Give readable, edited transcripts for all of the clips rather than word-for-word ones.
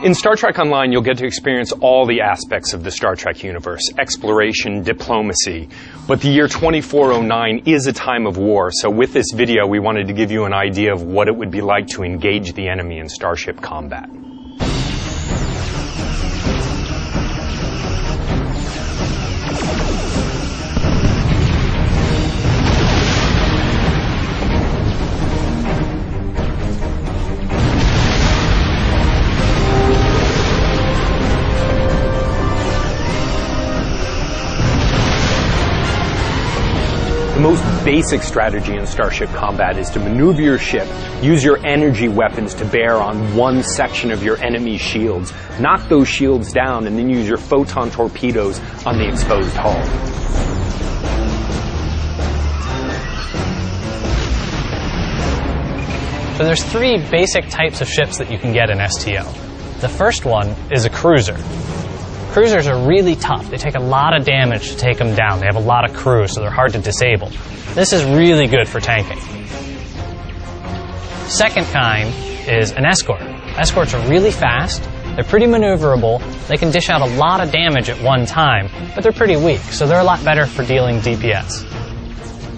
In Star Trek Online, you'll get to experience all the aspects of the Star Trek universe, exploration, diplomacy. But the year 2409 is a time of war, so with this video, we wanted to give you an idea of what it would be like to engage the enemy in starship combat. The most basic strategy in starship combat is to maneuver your ship, use your energy weapons to bear on one section of your enemy's shields, knock those shields down, and then use your photon torpedoes on the exposed hull. So there's three basic types of ships that you can get in STO. The first one is a cruiser. Cruisers are really tough. They take a lot of damage to take them down. They have a lot of crew, so they're hard to disable. This is really good for tanking. Second kind is an escort. Escorts are really fast. They're pretty maneuverable. They can dish out a lot of damage at one time, but they're pretty weak, so they're a lot better for dealing DPS.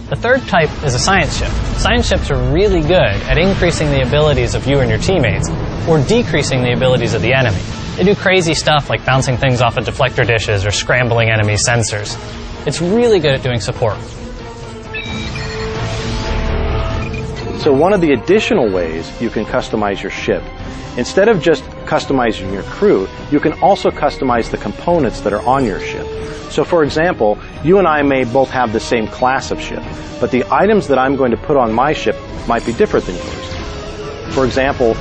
The third type is a science ship. Science ships are really good at increasing the abilities of you and your teammates, or decreasing the abilities of the enemy. They do crazy stuff like bouncing things off of deflector dishes or scrambling enemy sensors. It's really good at doing support. So one of the additional ways you can customize your ship, instead of just customizing your crew, you can also customize the components that are on your ship. So for example, you and I may both have the same class of ship, but the items that I'm going to put on my ship might be different than yours. For example,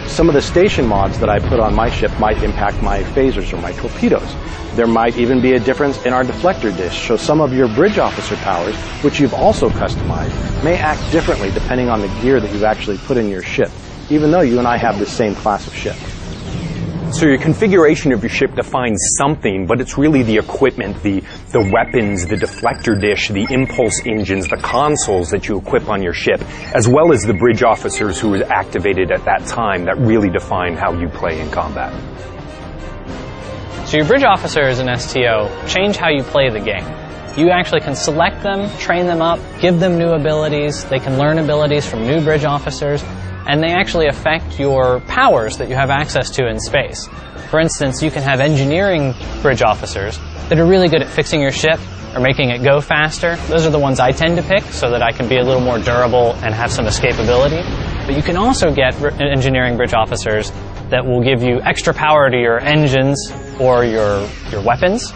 some of the station mods that I put on my ship might impact my phasers or my torpedoes. There might even be a difference in our deflector dish, so some of your bridge officer powers, which you've also customized, may act differently depending on the gear that you've actually put in your ship, even though you and I have the same class of ship. So your configuration of your ship defines something, but it's really the equipment, the weapons, the deflector dish, the impulse engines, the consoles that you equip on your ship, as well as the bridge officers who were activated at that time that really define how you play in combat. So your bridge officers in STO change how you play the game. You actually can select them, train them up, give them new abilities. They can learn abilities from new bridge officers, and they actually affect your powers that you have access to in space. For instance, you can have engineering bridge officers that are really good at fixing your ship or making it go faster. Those are the ones I tend to pick so that I can be a little more durable and have some escapability. But you can also get engineering bridge officers that will give you extra power to your engines or your weapons.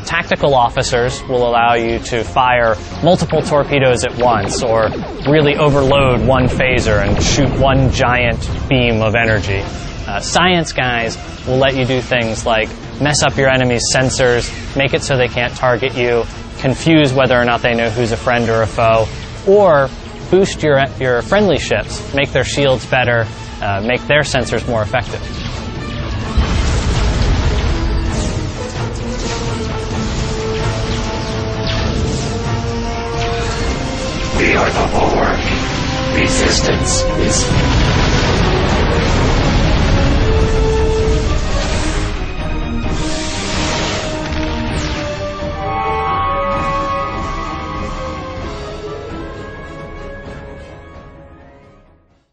Tactical officers will allow you to fire multiple torpedoes at once or really overload one phaser and shoot one giant beam of energy. Science guys will let you do things like mess up your enemy's sensors, make it so they can't target you, confuse whether or not they know who's a friend or a foe, or boost your friendly ships, make their shields better, make their sensors more effective. We are the bulwark. Resistance is